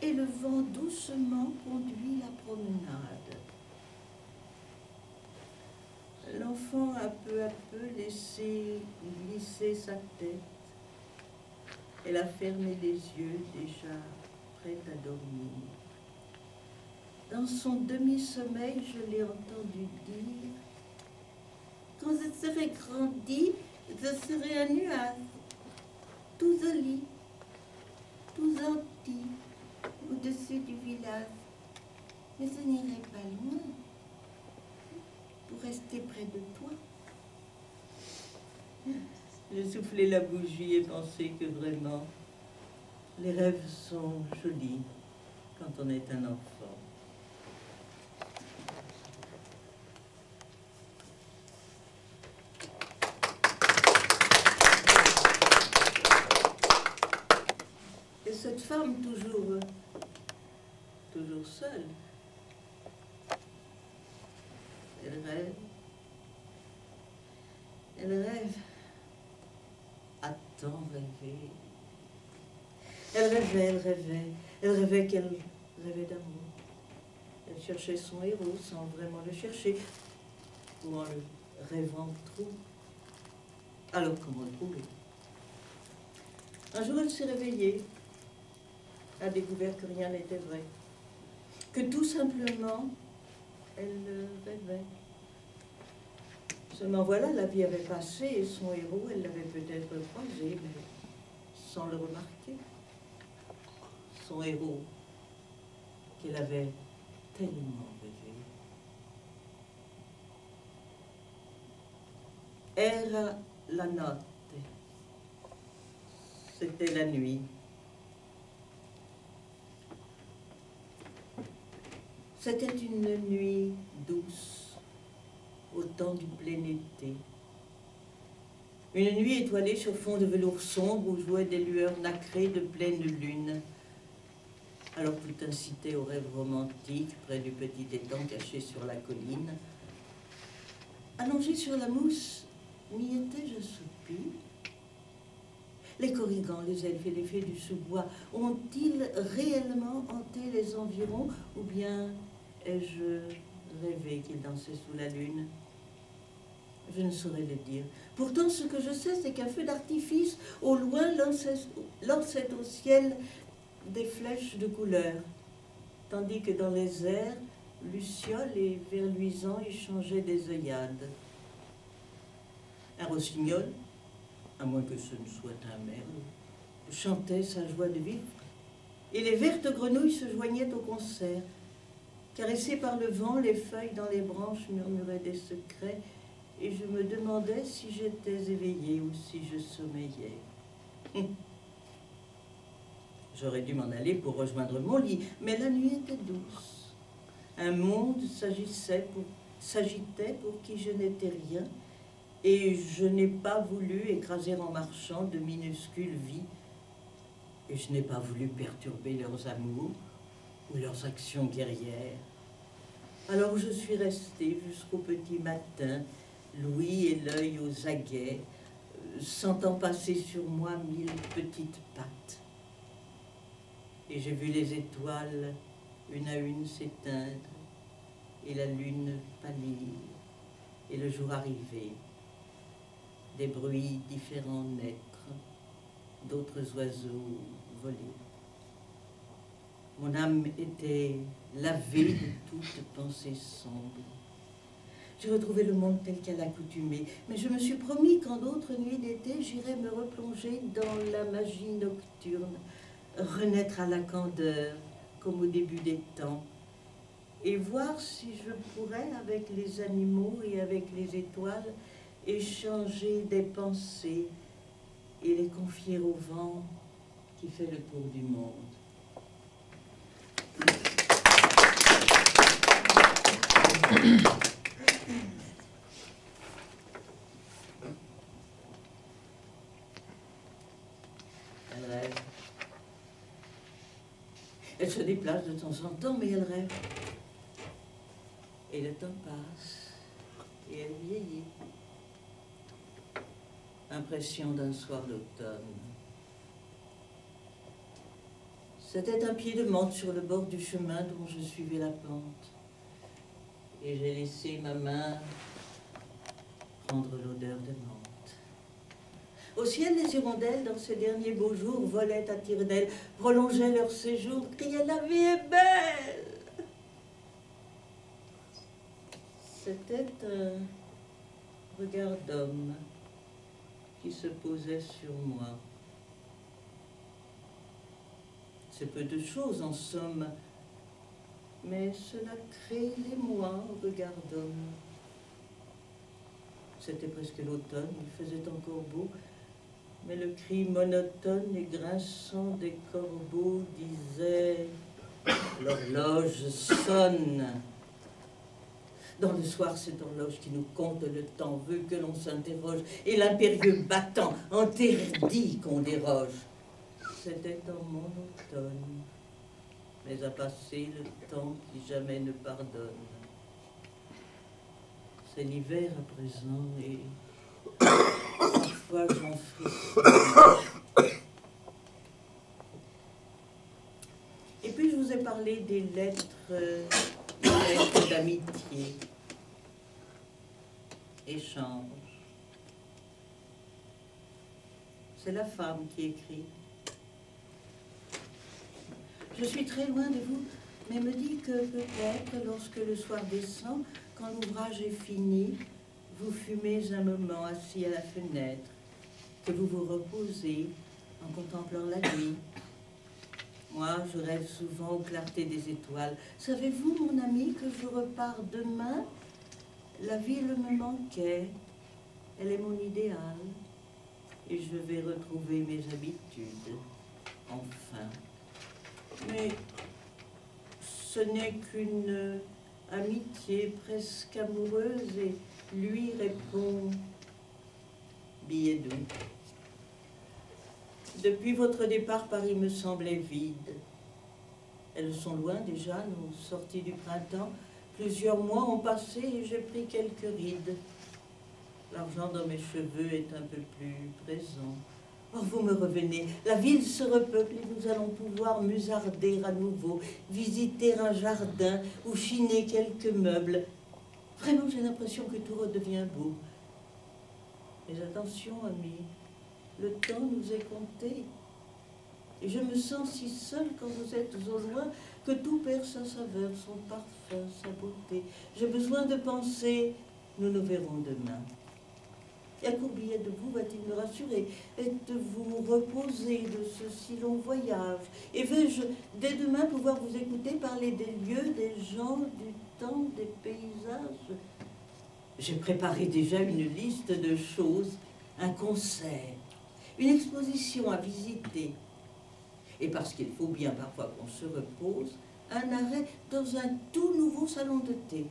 Speaker 2: et le vent doucement conduit la promenade. L'enfant a peu à peu laissé glisser sa tête. Elle a fermé les yeux, déjà prête à dormir. Dans son demi-sommeil, je l'ai entendu dire « Quand je serai grandi, je serai un nuage, tout joli, tout gentil, au-dessus du village. Mais je n'irai pas loin pour rester près de toi. » J'ai soufflé la bougie et pensé que vraiment, les rêves sont jolis quand on est un enfant. Et cette femme toujours seule, elle rêve, a tant rêvé. Elle rêvait qu'elle rêvait d'amour. Elle cherchait son héros sans vraiment le chercher, ou en le rêvant trop. Alors comment le trouver? Un jour, elle s'est réveillée, a découvert que rien n'était vrai, que tout simplement, elle rêvait. Seulement voilà, la vie avait passé et son héros, elle l'avait peut-être croisé, mais sans le remarquer. Son héros, qu'elle avait tellement rêvé. Era la notte. C'était la nuit. C'était une nuit douce, au temps du plein été. Une nuit étoilée sur fond de velours sombre où jouaient des lueurs nacrées de pleine lune. Alors tout incitait au rêve romantique près du petit étang caché sur la colline. Allongé sur la mousse, m'y étais-je assoupie? Les corrigans, les elfes et les fées du sous-bois ont-ils réellement hanté les environs ou bien ai-je rêvé qu'ils dansaient sous la lune? Je ne saurais le dire. Pourtant, ce que je sais, c'est qu'un feu d'artifice, au loin, lançait au ciel des flèches de couleur, tandis que dans les airs, lucioles et verluisants échangeaient des œillades. Un rossignol, à moins que ce ne soit un merle, chantait sa joie de vivre, et les vertes grenouilles se joignaient au concert. Caressées par le vent, les feuilles dans les branches murmuraient des secrets, et je me demandais si j'étais éveillée ou si je sommeillais. J'aurais dû m'en aller pour rejoindre mon lit, mais la nuit était douce. Un monde s'agitait pour qui je n'étais rien, et je n'ai pas voulu écraser en marchant de minuscules vies, et je n'ai pas voulu perturber leurs amours ou leurs actions guerrières. Alors je suis restée jusqu'au petit matin, l'ouïe et l'œil aux aguets, sentant passer sur moi 1000 petites pattes. Et j'ai vu les étoiles, une à une, s'éteindre, et la lune pâlir, et le jour arriver, des bruits différents naître, d'autres oiseaux voler. Mon âme était lavée de toute pensée sombre. J'ai retrouvé le monde tel qu'à l'accoutumée, mais je me suis promis qu'en d'autres nuits d'été, j'irais me replonger dans la magie nocturne, renaître à la candeur, comme au début des temps, et voir si je pourrais, avec les animaux et avec les étoiles, échanger des pensées et les confier au vent qui fait le tour du monde. Elle rêve. Elle se déplace de temps en temps, mais elle rêve. Et le temps passe, et elle vieillit. Impression d'un soir d'automne. C'était un pied de menthe sur le bord du chemin dont je suivais la pente. Et j'ai laissé ma main prendre l'odeur de menthe. Au ciel, les hirondelles, dans ces derniers beaux jours, volaient à tire-d'aile, prolongeaient leur séjour, criaient « La vie est belle !» C'était un regard d'homme qui se posait sur moi. C'est peu de choses en somme, mais cela crée l'émoi au regard d'homme. C'était presque l'automne, il faisait encore beau, mais le cri monotone et grinçant des corbeaux disait « L'horloge sonne !» Dans le soir, cette horloge qui nous compte le temps veut que l'on s'interroge, et l'impérieux battant interdit qu'on déroge. C'était en mon automne, mais a passé le temps qui jamais ne pardonne. C'est l'hiver à présent, et parfois j'en frissonne. Et puis je vous ai parlé des lettres d'amitié, échange. C'est la femme qui écrit. Je suis très loin de vous, mais me dit que peut-être, lorsque le soir descend, quand l'ouvrage est fini, vous fumez un moment assis à la fenêtre, que vous vous reposez en contemplant la nuit. Moi, je rêve souvent aux clartés des étoiles. Savez-vous, mon ami, que je repars demain? La ville me manquait, elle est mon idéal, et je vais retrouver mes habitudes, enfin. Mais ce n'est qu'une amitié presque amoureuse, et lui répond « billet doux ». Depuis votre départ, Paris me semblait vide. Elles sont loin déjà, nos sorties du printemps. Plusieurs mois ont passé et j'ai pris quelques rides. L'argent dans mes cheveux est un peu plus présent. Oh, vous me revenez, la ville se repeuple et nous allons pouvoir musarder à nouveau, visiter un jardin ou chiner quelques meubles. Vraiment, j'ai l'impression que tout redevient beau. Mais attention, amis, le temps nous est compté. Et je me sens si seule quand vous êtes au loin que tout perd sa saveur, son parfum, sa beauté. J'ai besoin de penser, nous nous verrons demain. Et un court billet de vous va-t-il me rassurer? Êtes-vous reposé de ce si long voyage? Et vais-je dès demain pouvoir vous écouter parler des lieux, des gens, du temps, des paysages? J'ai préparé déjà une liste de choses, un concert, une exposition à visiter. Et parce qu'il faut bien parfois qu'on se repose, un arrêt dans un tout nouveau salon de thé.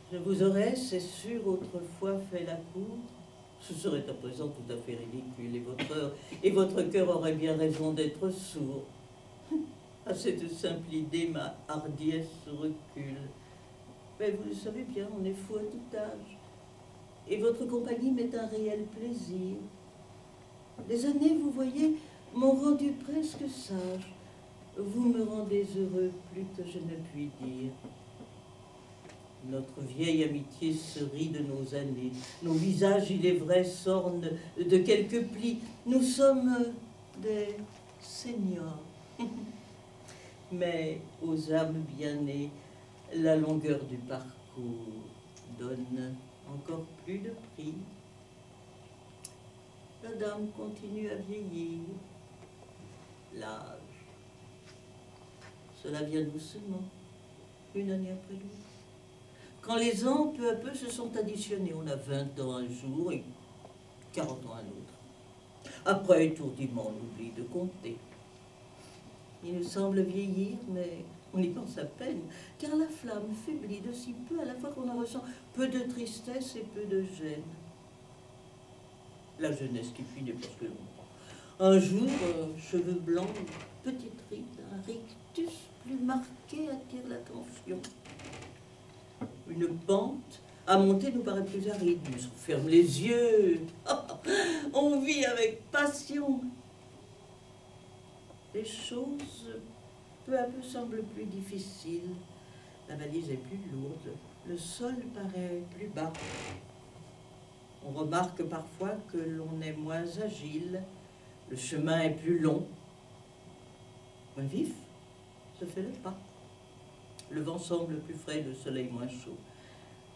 Speaker 2: Je vous aurais, c'est sûr, autrefois fait la cour. Ce serait à présent tout à fait ridicule, et votre cœur aurait bien raison d'être sourd. À cette simple idée, ma hardiesse recule. Mais vous le savez bien, on est fou à tout âge. Et votre compagnie m'est un réel plaisir. Les années, vous voyez, m'ont rendu presque sage. vous me rendez heureux plus que je ne puis dire. Notre vieille amitié se rit de nos années. Nos visages, il est vrai, s'ornent de quelques plis. Nous sommes des seniors. Mais aux âmes bien nées, la longueur du parcours donne encore plus de prix. La dame continue à vieillir. L'âge, cela vient doucement, une année après l'autre. Quand les ans, peu à peu, se sont additionnés, on a 20 ans un jour et 40 ans un autre. Après, étourdiment, on oublie de compter. Il nous semble vieillir, mais on y pense à peine, car la flamme faiblit de si peu à la fois qu'on en ressent peu de tristesse et peu de gêne. La jeunesse qui finit parce que l'on... Un jour, cheveux blancs, petite ride, un rictus plus marqué attire l'attention. Une pente à monter nous paraît plus aride, mais on ferme les yeux. On vit avec passion. Les choses, peu à peu, semblent plus difficiles. La valise est plus lourde, le sol paraît plus bas. On remarque parfois que l'on est moins agile, le chemin est plus long. Moins vif se fait le pas. Le vent semble plus frais, le soleil moins chaud.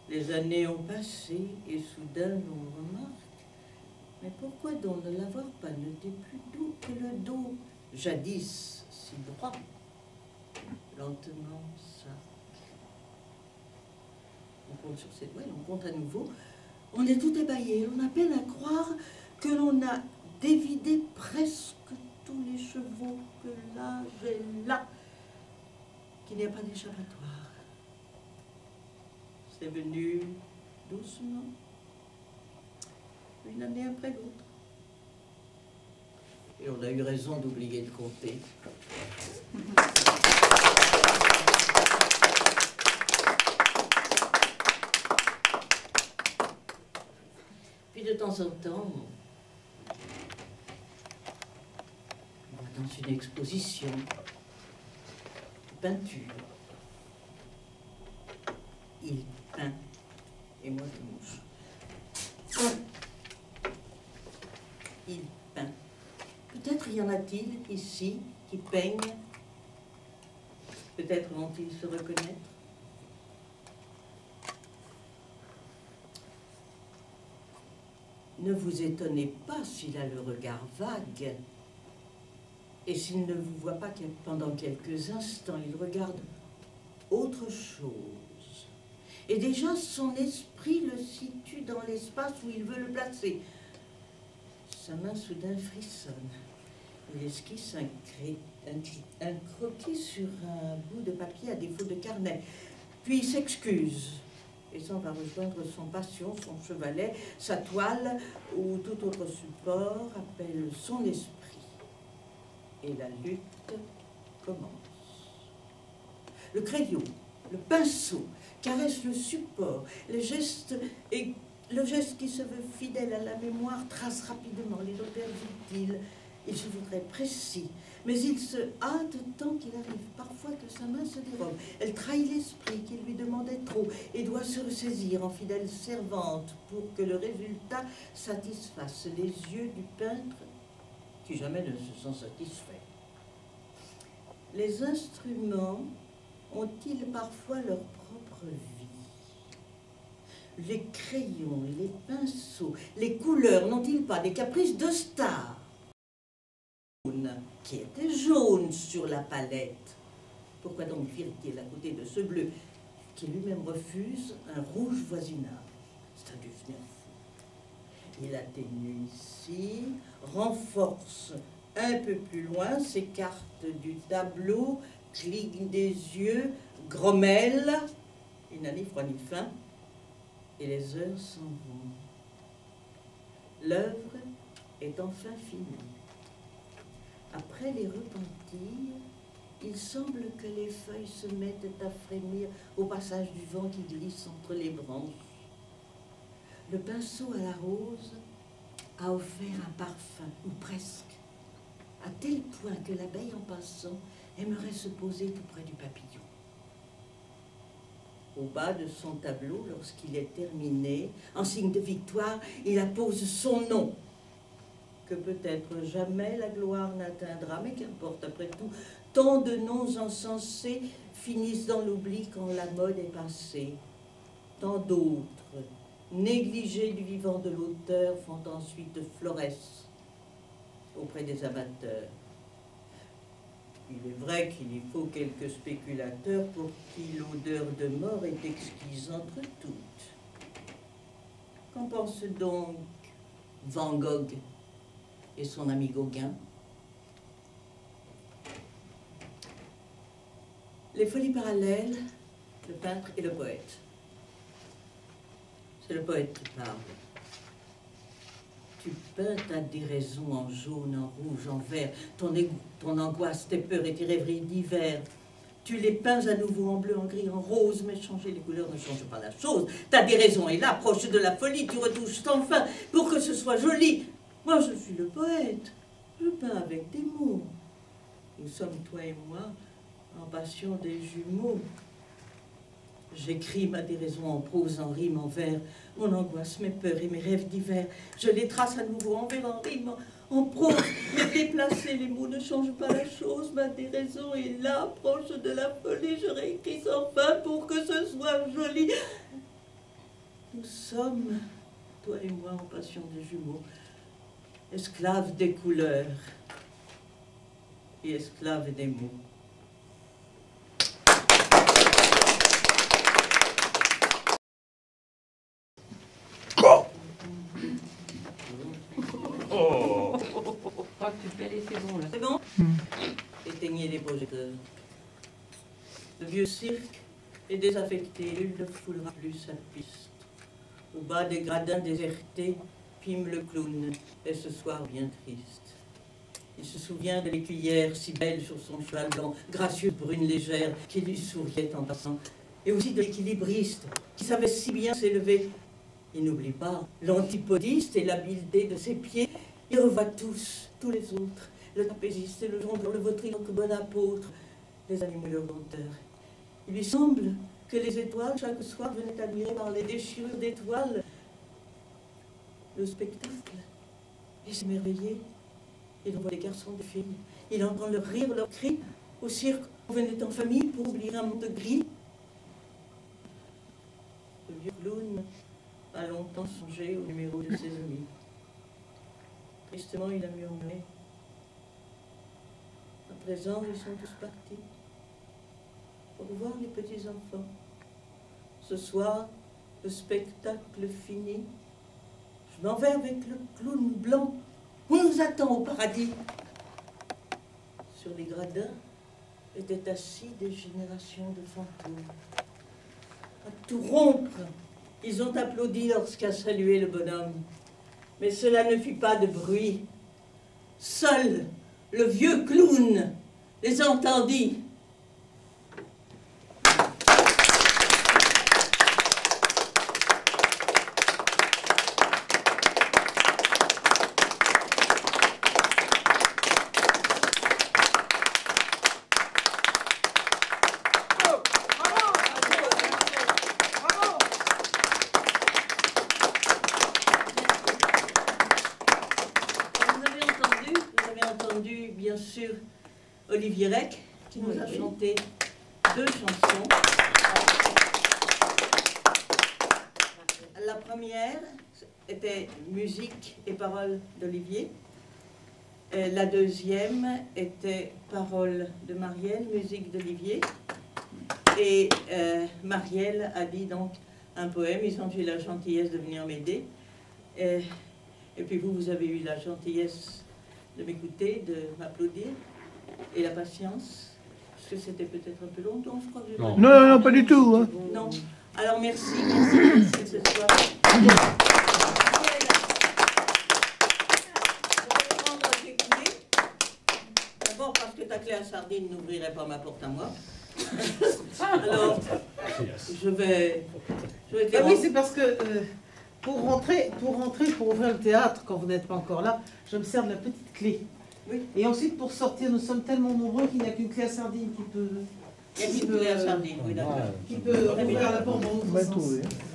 Speaker 2: Les années ont passé et soudain l'on remarque. Mais pourquoi donc ne l'avoir pas noté plus doux que le dos, jadis si droit, lentement ça. On compte sur ses doigts, on compte à nouveau. On est tout ébahi, on a peine à croire que l'on a dévidé presque tous les chevaux, que l'âge est là, qu'il n'y a pas d'échappatoire. C'est venu doucement, une année après l'autre. Et on a eu raison d'oublier de compter. Puis de temps en temps, on va dans une exposition de peinture. Il peint et moi je mouche. Il peint. Peut-être y en a-t-il ici qui peignent. Peut-être vont-ils se reconnaître. Ne vous étonnez pas s'il a le regard vague et s'il ne vous voit pas pendant quelques instants, il regarde autre chose. Et déjà son esprit le situe dans l'espace où il veut le placer. Sa main soudain frissonne. Il esquisse un croquis sur un bout de papier à défaut de carnet. Puis il s'excuse et s'en va rejoindre son passion, son chevalet, sa toile ou tout autre support appelle son esprit. Et la lutte commence. Le crayon, le pinceau caresse le support, le geste qui se veut fidèle à la mémoire trace rapidement les auteurs utiles. Il se voudrait précis, mais il se hâte tant qu'il arrive parfois que sa main se dérobe. Elle trahit l'esprit qui lui demandait trop et doit se ressaisir en fidèle servante pour que le résultat satisfasse les yeux du peintre qui jamais ne se sent satisfait. Les instruments ont-ils parfois leur propre vie? Les crayons, les pinceaux, les couleurs n'ont-ils pas des caprices de star? Qui était jaune sur la palette. Pourquoi donc vire-t-il à côté de ce bleu qui lui-même refuse un rouge voisinage? C'est un devenir fou. Il atténue ici, renforce un peu plus loin, s'écarte du tableau, cligne des yeux, grommelle, il n'a ni froid ni faim, et les heures s'en vont. L'œuvre est enfin finie. Après les repentirs, il semble que les feuilles se mettent à frémir au passage du vent qui glisse entre les branches. Le pinceau à la rose a offert un parfum, ou presque, à tel point que l'abeille en passant aimerait se poser tout près du papillon. Au bas de son tableau, lorsqu'il est terminé, en signe de victoire, il appose son nom, que peut-être jamais la gloire n'atteindra, mais qu'importe après tout, tant de noms encensés finissent dans l'oubli quand la mode est passée. Tant d'autres, négligés du vivant de l'auteur, font ensuite florès auprès des amateurs. Il est vrai qu'il y faut quelques spéculateurs pour qui l'odeur de mort est exquise entre toutes. Qu'en pense donc Van Gogh et son ami Gauguin? Les folies parallèles, le peintre et le poète. C'est le poète qui parle. Tu peins ta déraison en jaune, en rouge, en vert, ton angoisse, tes peurs et tes rêveries d'hiver. Tu les peins à nouveau en bleu, en gris, en rose, mais changer les couleurs ne change pas la chose. Ta déraison est là, proche de la folie, tu retouches sans fin pour que ce soit joli. Moi, je suis le poète, je peins avec des mots. Nous sommes, toi et moi, en passion des jumeaux. J'écris ma déraison en prose, en rime, en vers, mon angoisse, mes peurs et mes rêves d'hiver. Je les trace à nouveau en vers, en rime, en prose, mais déplacés, les mots ne changent pas la chose. Ma déraison est là, proche de la folie, je réécris sans fin pour que ce soit joli. Nous sommes, toi et moi, en passion des jumeaux, esclaves des couleurs et esclaves des mots.
Speaker 3: Tu peux aller, c'est bon là.
Speaker 2: C'est bon? Éteignez les projecteurs. Le vieux cirque est désaffecté, nul ne foulera plus sa piste. Au bas des gradins désertés, Pime le clown est ce soir bien triste. Il se souvient de l'écuyère si belle sur son cheval blanc, gracieuse brune légère, qui lui souriait en passant. Et aussi de l'équilibriste, qui savait si bien s'élever. Il n'oublie pas l'antipodiste et l'habileté de ses pieds. Il revoit tous les autres, le trapéziste et le jongleur, le ventriloque, bon apôtre, les animaux et leurs dompteurs. Il lui semble que les étoiles, chaque soir, venaient admirer par les déchirures d'étoiles le spectacle et s'émerveiller. Il envoie les garçons des filles, il entend leur rire, leurs cris. Au cirque, on venait en famille pour oublier un monde gris. Le vieux clown a longtemps songé au numéro de ses amis. Tristement, il a murmuré. À présent, ils sont tous partis. Au revoir, les petits-enfants. Ce soir, le spectacle fini. Je m'en vais avec le clown blanc. On nous attend au paradis. Sur les gradins étaient assis des générations de fantômes. À tout rompre, ils ont applaudi lorsqu'a salué le bonhomme. Mais cela ne fit pas de bruit. Seul le vieux clown les entendit. Bien sûr, Olivier Rec, qui nous a chanté 2 chansons. La première était musique et paroles d'Olivier. La deuxième était paroles de Marielle, musique d'Olivier. Et Marielle a dit donc un poème. Ils ont eu la gentillesse de venir m'aider. Et puis vous avez eu la gentillesse de m'écouter, de m'applaudir, et la patience, parce que c'était peut-être un peu longtemps, je crois que
Speaker 5: non. Non, pas du tout. Hein.
Speaker 2: Non. Alors merci de ce soir. Je vais prendre tes clés. D'abord parce que ta clé à sardine n'ouvrirait pas ma porte à moi. Alors, je vais te
Speaker 1: oui, c'est parce que pour ouvrir le théâtre, quand vous n'êtes pas encore là, je me sers de la petite clé.
Speaker 2: Oui.
Speaker 1: Et ensuite, pour sortir, nous sommes tellement nombreux qu'il n'y a qu'une clé à sardine qui peut...
Speaker 2: Il y a qui peut la sardine, oui, d'accord.
Speaker 1: Qui peut ouvrir la porte dans l'autre sens.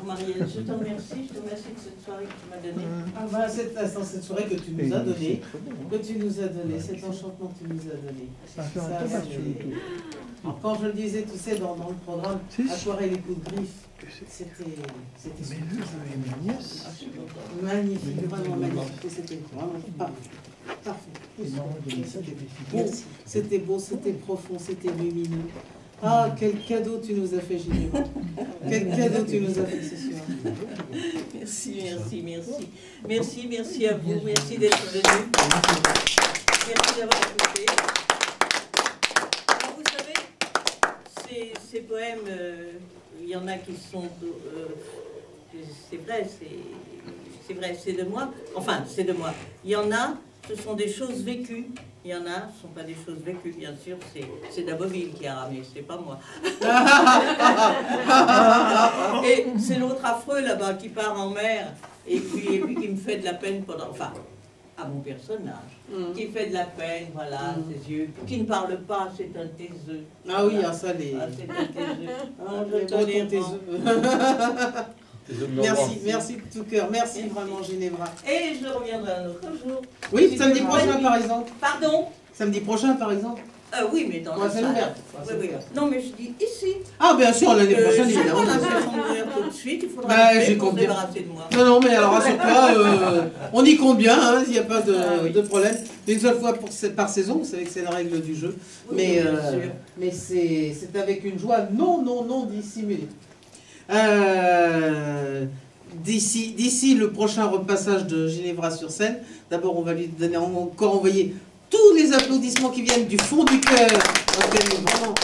Speaker 2: Marielle, je te remercie de cette soirée que tu m'as donnée.
Speaker 1: Ah bah, cette soirée que tu nous as donnée, cet enchantement que tu nous as donné. Alors, quand je le disais, tu sais, dans le programme, Aquarelle et coups de griffe, c'était magnifique, vraiment magnifique. C'était vraiment parfait. C'était beau, c'était profond, c'était lumineux. Ah, quel cadeau tu nous as fait, Ginevra. Quel cadeau tu nous as fait ce soir.
Speaker 2: Merci à vous, merci d'être venus. Merci d'avoir écouté. Alors, vous savez, ces poèmes, il y en a qui sont... c'est vrai, c'est de moi. Enfin, c'est de moi. Il y en a, ce sont des choses vécues. Il y en a, ce ne sont pas des choses vécues, bien sûr. C'est Daboville qui a ramé, c'est pas moi. Et c'est l'autre affreux là-bas qui part en mer et puis qui me fait de la peine pendant... Enfin, à mon personnage, qui fait de la peine, voilà, ses yeux, qui ne parle pas, c'est un taiseux.
Speaker 1: Ah oui, ah, ça les...
Speaker 2: Ah, c'est un taiseux. Ah,
Speaker 1: je tolère merci de tout cœur, merci vraiment Ginevra.
Speaker 2: Et je reviendrai un autre jour.
Speaker 1: Oui, samedi prochain par exemple.
Speaker 2: Pardon?
Speaker 1: Samedi prochain par exemple.
Speaker 2: Oui, mais dans la salle. Oui. Non, mais je dis ici.
Speaker 1: Ah, bien sûr, l'année prochaine, évidemment.
Speaker 2: La saison d'ouvrir tout de suite, il faudra se débarrasser de moi.
Speaker 1: Non, mais alors rassure-toi, on y compte bien, hein, il n'y a pas de problème. Une seule fois par saison, vous savez que c'est la règle du jeu.
Speaker 2: Oui,
Speaker 1: mais c'est avec une joie non dissimulée. D'ici le prochain repassage de Ginevra sur scène, d'abord on va lui donner encore envoyer tous les applaudissements qui viennent du fond du cœur. Vraiment,